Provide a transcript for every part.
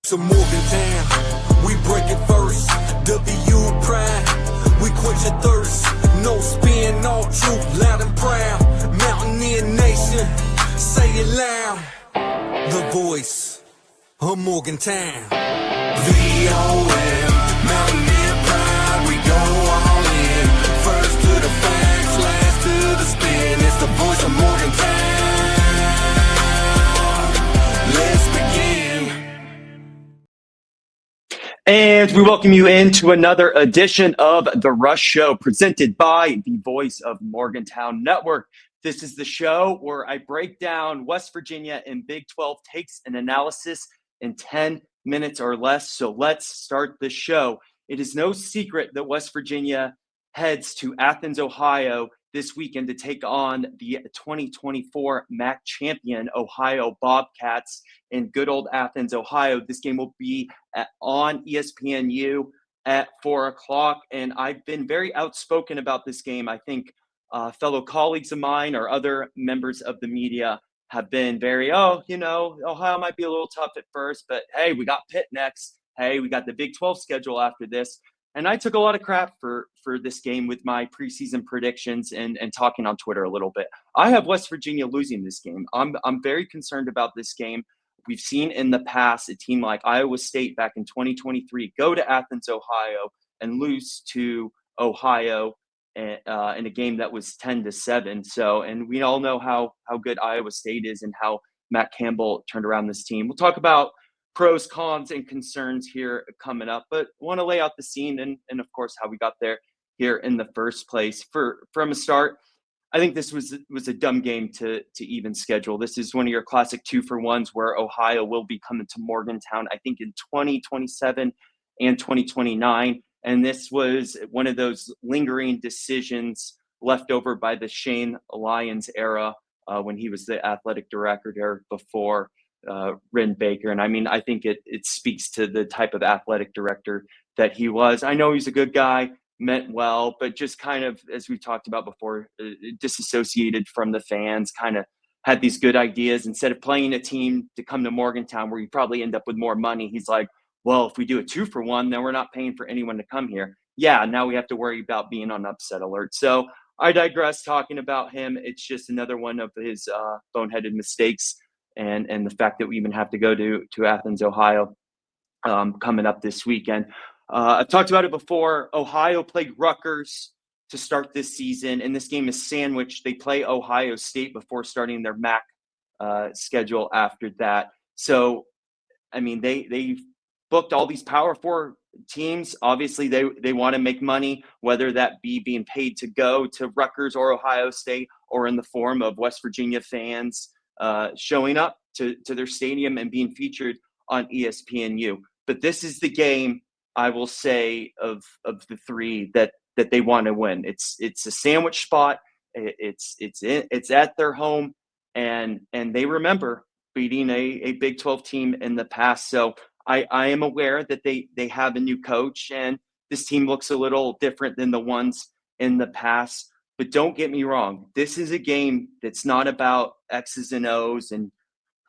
to Morgantown. We break it first, WVU pride. We quench your thirst, no spin, all truth, loud and proud. Mountaineer nation, say it loud. The voice of Morgantown. VOM, Mountaineer pride, we go all in. First to the facts, last to the spin. It's the voice of Morgantown. Let's begin. And we welcome you into another edition of The Rush Show, presented by the Voice of Morgantown Network. This is the show where I break down West Virginia and Big 12 takes and analysis in 10 minutes or less. So let's start the show. It is no secret that West Virginia heads to Athens, Ohio this weekend to take on the 2024 MAC champion Ohio Bobcats in good old Athens, Ohio. This game will be on ESPNU at 4 o'clock. And I've been very outspoken about this game. I think fellow colleagues of mine or other members of the media have been very, Ohio might be a little tough at first, but hey, we got Pitt next. Hey, we got the Big 12 schedule after this. And I took a lot of crap for this game with my preseason predictions and talking on Twitter a little bit. I have West Virginia losing this game. I'm very concerned about this game. We've seen in the past a team like Iowa State back in 2023 go to Athens, Ohio, and lose to Ohio in a game that was 10-7. So, and we all know how good Iowa State is and how Matt Campbell turned around this team. We'll talk about pros, cons, and concerns here coming up, but want to lay out the scene and of course how we got there here in the first place. From a start, I think this was a dumb game to even schedule. This is one of your classic 2-for-1s where Ohio will be coming to Morgantown, I think in 2027 and 2029. And this was one of those lingering decisions left over by the Shane Lyons era when he was the athletic director there before Ren Baker. And I mean, I think it speaks to the type of athletic director that he was. I know he's a good guy, meant well, but just kind of, as we talked about before, disassociated from the fans, kind of had these good ideas. Instead of playing a team to come to Morgantown where you probably end up with more money, he's like, well, if we do a 2-for-1, then we're not paying for anyone to come here. Yeah, now we have to worry about being on upset alert. So I digress talking about him. It's just another one of his boneheaded mistakes. And the fact that we even have to go to Athens, Ohio, coming up this weekend. I've talked about it before. Ohio played Rutgers to start this season, and this game is sandwiched. They play Ohio State before starting their MAC schedule after that. So, I mean, they've booked all these Power 4 teams. Obviously, they want to make money, whether that be being paid to go to Rutgers or Ohio State or in the form of West Virginia fans showing up to their stadium and being featured on ESPNU. But this is the game, I will say, of the three that they want to win. It's a sandwich spot. It's at their home, and they remember beating a Big 12 team in the past. So I am aware that they have a new coach, and this team looks a little different than the ones in the past. But don't get me wrong. This is a game that's not about X's and O's and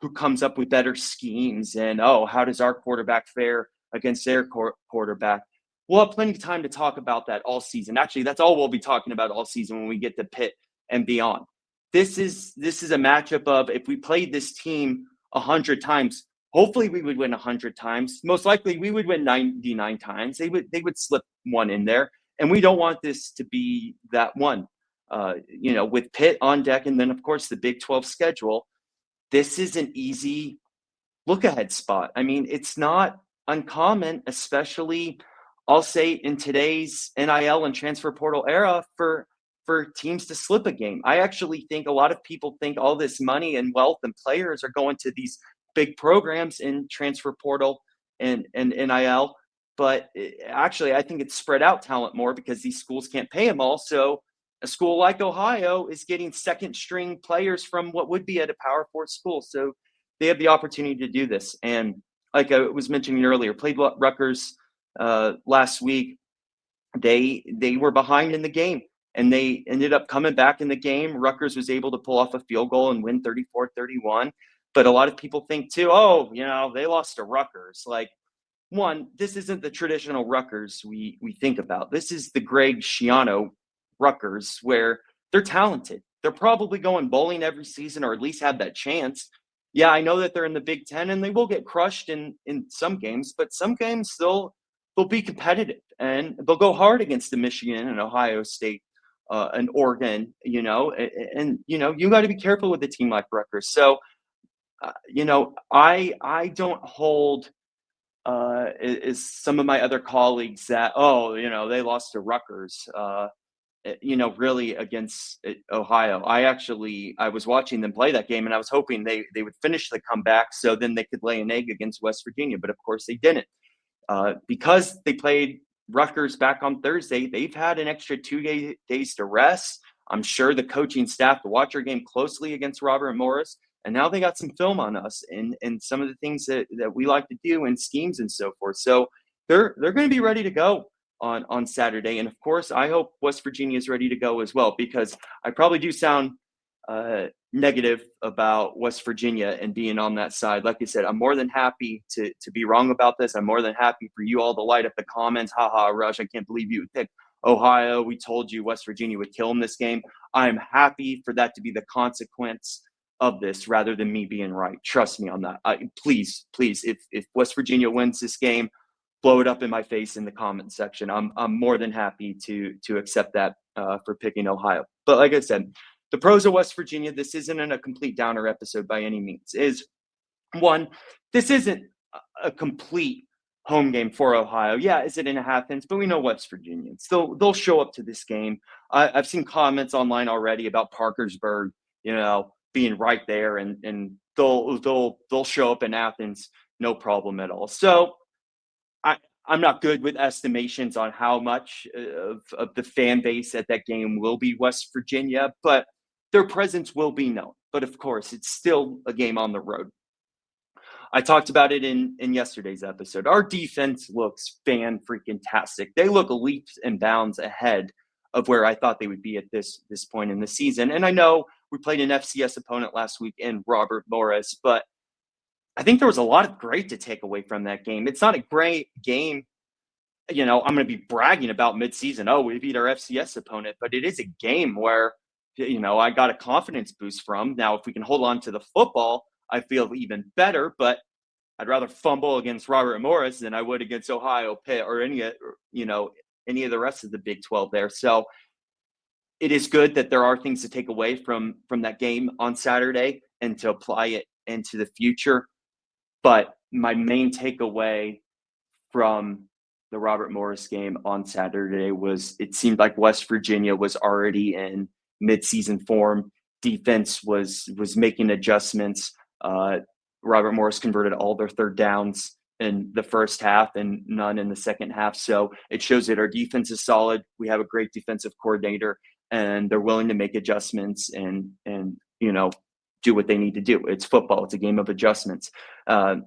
who comes up with better schemes and, how does our quarterback fare against their quarterback? We'll have plenty of time to talk about that all season. Actually, that's all we'll be talking about all season when we get to Pitt and beyond. This is a matchup of, if we played this team 100 times, hopefully we would win 100 times. Most likely we would win 99 times. They would slip one in there. And we don't want this to be that one. With Pitt on deck and then, of course, the Big 12 schedule, this is an easy look-ahead spot. I mean, it's not uncommon, especially, I'll say, in today's NIL and transfer portal era for teams to slip a game. I actually think a lot of people think all this money and wealth and players are going to these big programs in transfer portal and NIL. But actually, I think it's spread out talent more because these schools can't pay them all. So a school like Ohio is getting second string players from what would be at a Power 4 school. So they have the opportunity to do this. And like I was mentioning earlier, played Rutgers last week. They were behind in the game and they ended up coming back in the game. Rutgers was able to pull off a field goal and win 34-31. But a lot of people think too, oh, they lost to Rutgers. Like, one, this isn't the traditional Rutgers we think about. This is the Greg Schiano Rutgers, where they're talented. They're probably going bowling every season, or at least have that chance. Yeah, I know that they're in the Big Ten, and they will get crushed in some games, but some games they'll be competitive, and they'll go hard against the Michigan and Ohio State and Oregon. You got to be careful with a team like Rutgers. So, I don't hold is some of my other colleagues that, oh, they lost to Rutgers, really against Ohio. I was watching them play that game, and I was hoping they would finish the comeback so then they could lay an egg against West Virginia, but of course they didn't. Because they played Rutgers back on Thursday, they've had an extra 2 days to rest. I'm sure the coaching staff will watch our game closely against Robert Morris, and now they got some film on us and some of the things that we like to do and schemes and so forth. So they're going to be ready to go on Saturday, and of course, I hope West Virginia is ready to go as well, because I probably do sound negative about West Virginia and being on that side. Like I said, I'm more than happy to be wrong about this. I'm more than happy for you all to light up the comments. Haha, Rush, I can't believe you would pick Ohio. We told you West Virginia would kill them this game. I'm happy for that to be the consequence of this rather than me being right. Trust me on that. Please, if West Virginia wins this game, blow it up in my face in the comment section. I'm more than happy to accept that for picking Ohio. But like I said, the pros of West Virginia, this isn't a complete downer episode by any means. Is one, this isn't a complete home game for Ohio. Yeah, is it in Athens? But we know West Virginians. They'll show up to this game. I've seen comments online already about Parkersburg, being right there, and they'll show up in Athens, no problem at all. So I'm not good with estimations on how much of the fan base at that game will be West Virginia, but their presence will be known. But of course, it's still a game on the road. I talked about it in yesterday's episode. Our defense looks fan-freaking-tastic. They look leaps and bounds ahead of where I thought they would be at this point in the season. And I know we played an FCS opponent last week in Robert Morris, but I think there was a lot of great to take away from that game. It's not a great game. I'm going to be bragging about midseason. Oh, we beat our FCS opponent, but it is a game where, I got a confidence boost from. Now, if we can hold on to the football, I feel even better, but I'd rather fumble against Robert Morris than I would against Ohio, Pitt, or any of the rest of the Big 12 there. So it is good that there are things to take away from that game on Saturday and to apply it into the future. But my main takeaway from the Robert Morris game on Saturday was it seemed like West Virginia was already in midseason form. Defense was making adjustments. Robert Morris converted all their third downs in the first half and none in the second half. So it shows that our defense is solid. We have a great defensive coordinator, and they're willing to make adjustments and do what they need to do. It's football. It's a game of adjustments. And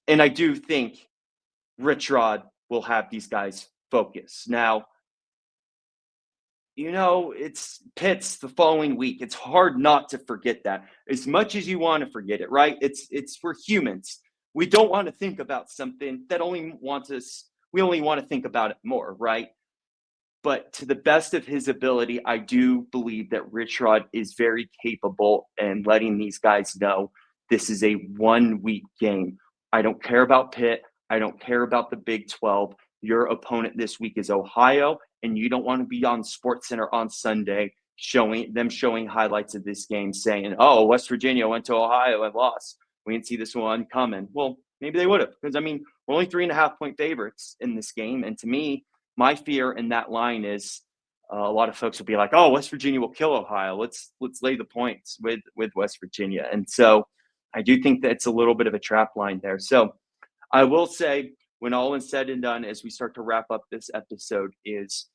I do think Rich Rod will have these guys focus. Now, it's Pitt's the following week. It's hard not to forget that. As much as you want to forget it, right? It's we're humans. We don't want to think about something that we only want to think about it more, right? But to the best of his ability, I do believe that Rich Rod is very capable and letting these guys know this is a 1-week game. I don't care about Pitt. I don't care about the Big 12. Your opponent this week is Ohio, and you don't want to be on SportsCenter on Sunday showing highlights of this game saying, oh, West Virginia went to Ohio and lost. We didn't see this one coming. Well, maybe they would have, because, we're only 3.5-point favorites in this game. And to me, my fear in that line is a lot of folks will be like, oh, West Virginia will kill Ohio. Let's lay the points with West Virginia. And so I do think that it's a little bit of a trap line there. So I will say, when all is said and done, as we start to wrap up this episode, is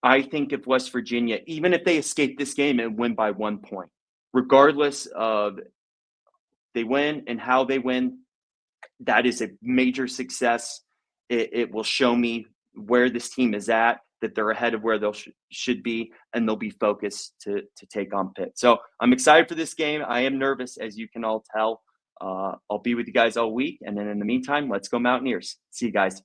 I think if West Virginia, even if they escape this game and win by 1 point, regardless of they win and how they win, that is a major success. It will show me where this team is at, that they're ahead of where they should be, and they'll be focused to take on Pitt. So I'm excited for this game. I am nervous, as you can all tell. I'll be with you guys all week. And then in the meantime, let's go Mountaineers. See you guys.